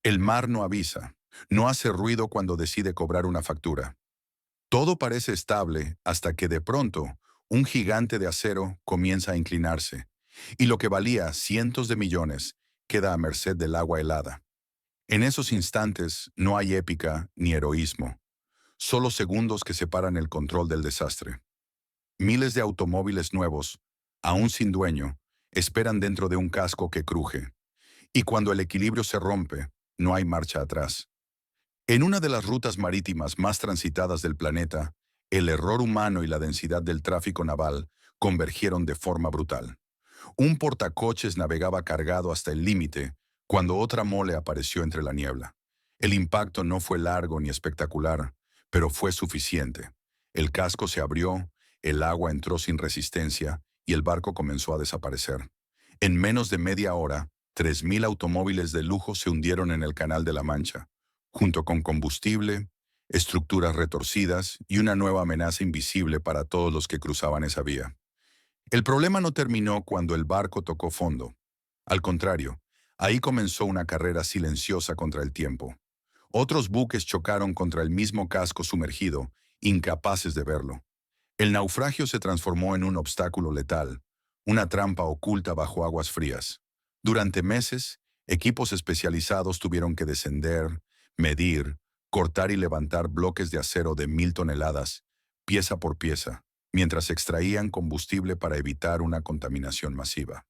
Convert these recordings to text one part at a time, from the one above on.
El mar no avisa, no hace ruido cuando decide cobrar una factura. Todo parece estable hasta que de pronto un gigante de acero comienza a inclinarse, y lo que valía cientos de millones queda a merced del agua helada. En esos instantes no hay épica ni heroísmo, solo segundos que separan el control del desastre. Miles de automóviles nuevos, aún sin dueño, esperan dentro de un casco que cruje, y cuando el equilibrio se rompe, no hay marcha atrás. En una de las rutas marítimas más transitadas del planeta, el error humano y la densidad del tráfico naval convergieron de forma brutal. Un portacoches navegaba cargado hasta el límite cuando otra mole apareció entre la niebla. El impacto no fue largo ni espectacular, pero fue suficiente. El casco se abrió, el agua entró sin resistencia y el barco comenzó a desaparecer. En menos de media hora, 3.000 automóviles de lujo se hundieron en el Canal de la Mancha, junto con combustible, estructuras retorcidas y una nueva amenaza invisible para todos los que cruzaban esa vía. El problema no terminó cuando el barco tocó fondo. Al contrario, ahí comenzó una carrera silenciosa contra el tiempo. Otros buques chocaron contra el mismo casco sumergido, incapaces de verlo. El naufragio se transformó en un obstáculo letal, una trampa oculta bajo aguas frías. Durante meses, equipos especializados tuvieron que descender, medir, cortar y levantar bloques de acero de 1.000 toneladas, pieza por pieza, mientras extraían combustible para evitar una contaminación masiva.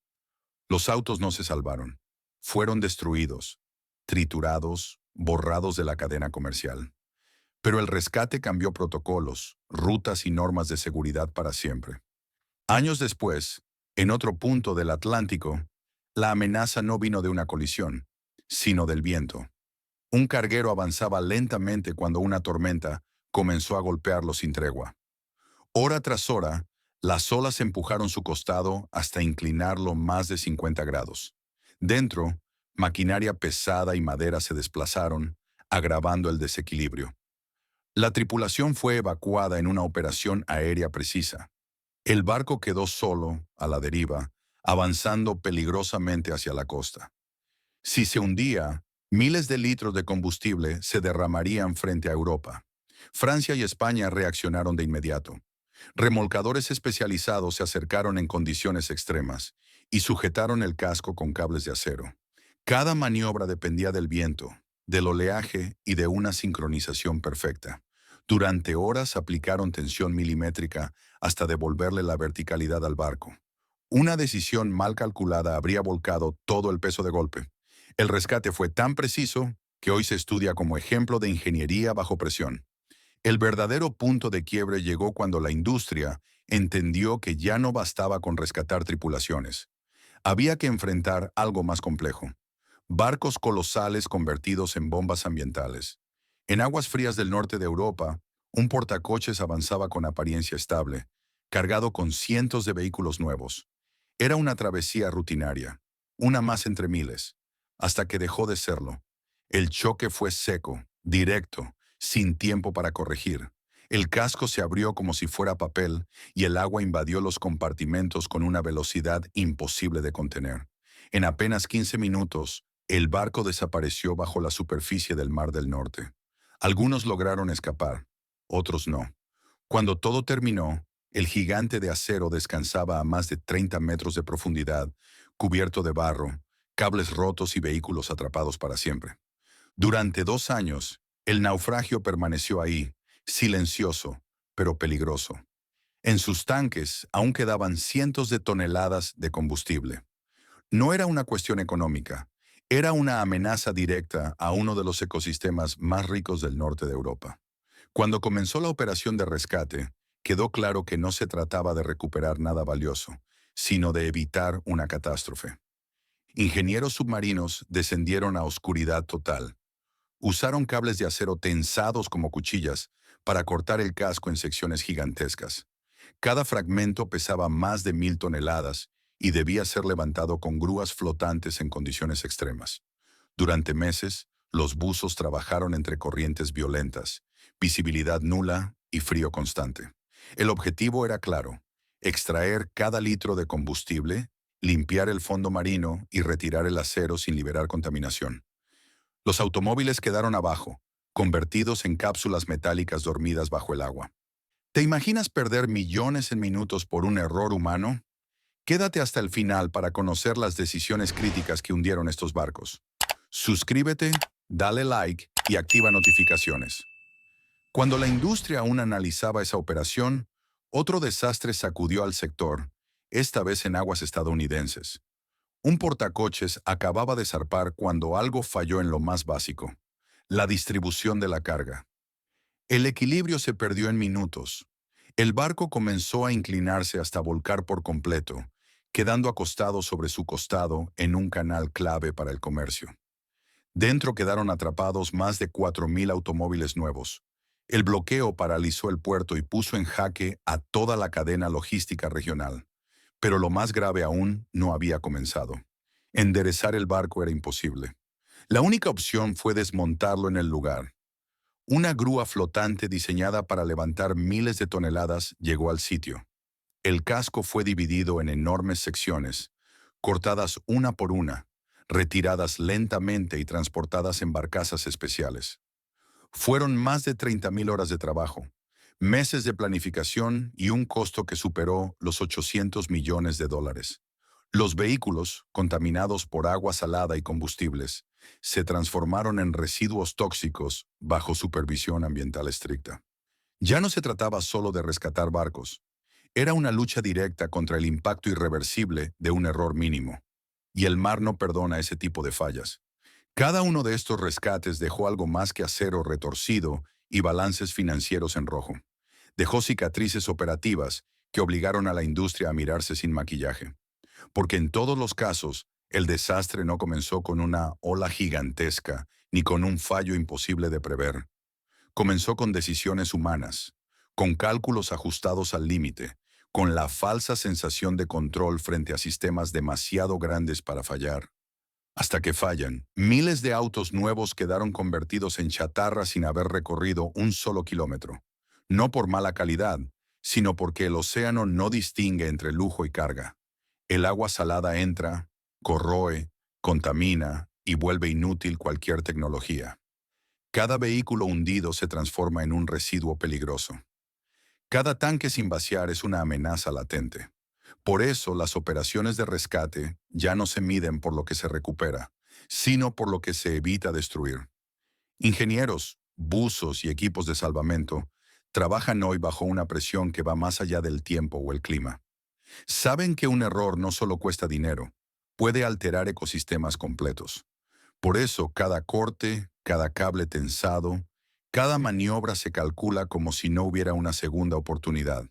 Los autos no se salvaron. Fueron destruidos, triturados, borrados de la cadena comercial. Pero el rescate cambió protocolos, rutas y normas de seguridad para siempre. Años después, en otro punto del Atlántico, la amenaza no vino de una colisión, sino del viento. Un carguero avanzaba lentamente cuando una tormenta comenzó a golpearlo sin tregua. Hora tras hora, las olas empujaron su costado hasta inclinarlo más de 50 grados. Dentro, maquinaria pesada y madera se desplazaron, agravando el desequilibrio. La tripulación fue evacuada en una operación aérea precisa. El barco quedó solo, a la deriva, avanzando peligrosamente hacia la costa. Si se hundía, miles de litros de combustible se derramarían frente a Europa. Francia y España reaccionaron de inmediato. Remolcadores especializados se acercaron en condiciones extremas y sujetaron el casco con cables de acero. Cada maniobra dependía del viento, del oleaje y de una sincronización perfecta. Durante horas aplicaron tensión milimétrica hasta devolverle la verticalidad al barco. Una decisión mal calculada habría volcado todo el peso de golpe. El rescate fue tan preciso que hoy se estudia como ejemplo de ingeniería bajo presión. El verdadero punto de quiebre llegó cuando la industria entendió que ya no bastaba con rescatar tripulaciones. Había que enfrentar algo más complejo. Barcos colosales convertidos en bombas ambientales. En aguas frías del norte de Europa, un portacoches avanzaba con apariencia estable, cargado con cientos de vehículos nuevos. Era una travesía rutinaria, una más entre miles, hasta que dejó de serlo. El choque fue seco, directo, sin tiempo para corregir. El casco se abrió como si fuera papel y el agua invadió los compartimentos con una velocidad imposible de contener. En apenas 15 minutos, el barco desapareció bajo la superficie del Mar del Norte. Algunos lograron escapar, otros no. Cuando todo terminó, el gigante de acero descansaba a más de 30 metros de profundidad, cubierto de barro, cables rotos y vehículos atrapados para siempre. Durante 2 años, el naufragio permaneció ahí, silencioso, pero peligroso. En sus tanques aún quedaban cientos de toneladas de combustible. No era una cuestión económica, era una amenaza directa a uno de los ecosistemas más ricos del norte de Europa. Cuando comenzó la operación de rescate, quedó claro que no se trataba de recuperar nada valioso, sino de evitar una catástrofe. Ingenieros submarinos descendieron a oscuridad total. Usaron cables de acero tensados como cuchillas para cortar el casco en secciones gigantescas. Cada fragmento pesaba más de 1.000 toneladas y debía ser levantado con grúas flotantes en condiciones extremas. Durante meses, los buzos trabajaron entre corrientes violentas, visibilidad nula y frío constante. El objetivo era claro: extraer cada litro de combustible, limpiar el fondo marino y retirar el acero sin liberar contaminación. Los automóviles quedaron abajo, convertidos en cápsulas metálicas dormidas bajo el agua. ¿Te imaginas perder millones en minutos por un error humano? Quédate hasta el final para conocer las decisiones críticas que hundieron estos barcos. Suscríbete, dale like y activa notificaciones. Cuando la industria aún analizaba esa operación, otro desastre sacudió al sector, esta vez en aguas estadounidenses. Un portacoches acababa de zarpar cuando algo falló en lo más básico: la distribución de la carga. El equilibrio se perdió en minutos. El barco comenzó a inclinarse hasta volcar por completo, quedando acostado sobre su costado en un canal clave para el comercio. Dentro quedaron atrapados más de 4.000 automóviles nuevos. El bloqueo paralizó el puerto y puso en jaque a toda la cadena logística regional. Pero lo más grave aún no había comenzado. Enderezar el barco era imposible. La única opción fue desmontarlo en el lugar. Una grúa flotante diseñada para levantar miles de toneladas llegó al sitio. El casco fue dividido en enormes secciones, cortadas una por una, retiradas lentamente y transportadas en barcazas especiales. Fueron más de 30.000 horas de trabajo, meses de planificación y un costo que superó los 800 millones de dólares. Los vehículos, contaminados por agua salada y combustibles, se transformaron en residuos tóxicos bajo supervisión ambiental estricta. Ya no se trataba solo de rescatar barcos. Era una lucha directa contra el impacto irreversible de un error mínimo. Y el mar no perdona ese tipo de fallas. Cada uno de estos rescates dejó algo más que acero retorcido y balances financieros en rojo. Dejó cicatrices operativas que obligaron a la industria a mirarse sin maquillaje. Porque en todos los casos, el desastre no comenzó con una ola gigantesca ni con un fallo imposible de prever. Comenzó con decisiones humanas, con cálculos ajustados al límite, con la falsa sensación de control frente a sistemas demasiado grandes para fallar. Hasta que fallan, miles de autos nuevos quedaron convertidos en chatarra sin haber recorrido un solo kilómetro. No por mala calidad, sino porque el océano no distingue entre lujo y carga. El agua salada entra, corroe, contamina y vuelve inútil cualquier tecnología. Cada vehículo hundido se transforma en un residuo peligroso. Cada tanque sin vaciar es una amenaza latente. Por eso las operaciones de rescate ya no se miden por lo que se recupera, sino por lo que se evita destruir. Ingenieros, buzos y equipos de salvamento trabajan hoy bajo una presión que va más allá del tiempo o el clima. Saben que un error no solo cuesta dinero, puede alterar ecosistemas completos. Por eso, cada corte, cada cable tensado, cada maniobra se calcula como si no hubiera una segunda oportunidad.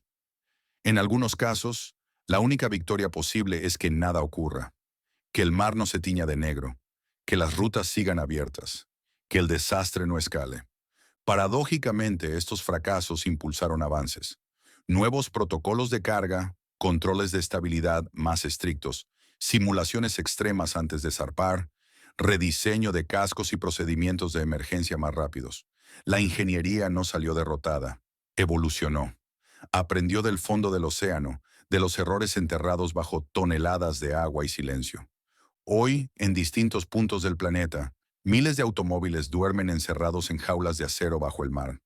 En algunos casos, la única victoria posible es que nada ocurra, que el mar no se tiña de negro, que las rutas sigan abiertas, que el desastre no escale. Paradójicamente, estos fracasos impulsaron avances. Nuevos protocolos de carga, controles de estabilidad más estrictos, simulaciones extremas antes de zarpar, rediseño de cascos y procedimientos de emergencia más rápidos. La ingeniería no salió derrotada, evolucionó. Aprendió del fondo del océano, de los errores enterrados bajo toneladas de agua y silencio. Hoy, en distintos puntos del planeta, miles de automóviles duermen encerrados en jaulas de acero bajo el mar.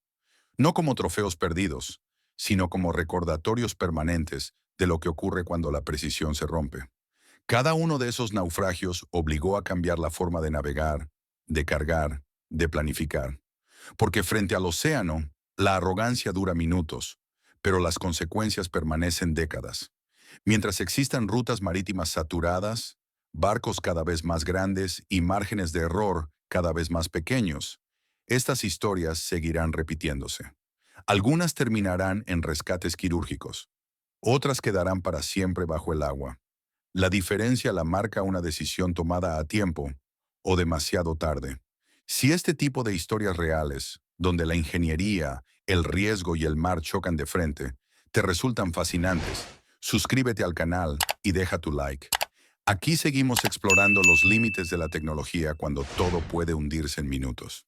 No como trofeos perdidos, sino como recordatorios permanentes de lo que ocurre cuando la precisión se rompe. Cada uno de esos naufragios obligó a cambiar la forma de navegar, de cargar, de planificar. Porque frente al océano, la arrogancia dura minutos, pero las consecuencias permanecen décadas. Mientras existan rutas marítimas saturadas, barcos cada vez más grandes y márgenes de error cada vez más pequeños, estas historias seguirán repitiéndose. Algunas terminarán en rescates quirúrgicos, otras quedarán para siempre bajo el agua. La diferencia la marca una decisión tomada a tiempo o demasiado tarde. Si este tipo de historias reales, donde la ingeniería, el riesgo y el mar chocan de frente, te resultan fascinantes, suscríbete al canal y deja tu like. Aquí seguimos explorando los límites de la tecnología cuando todo puede hundirse en minutos.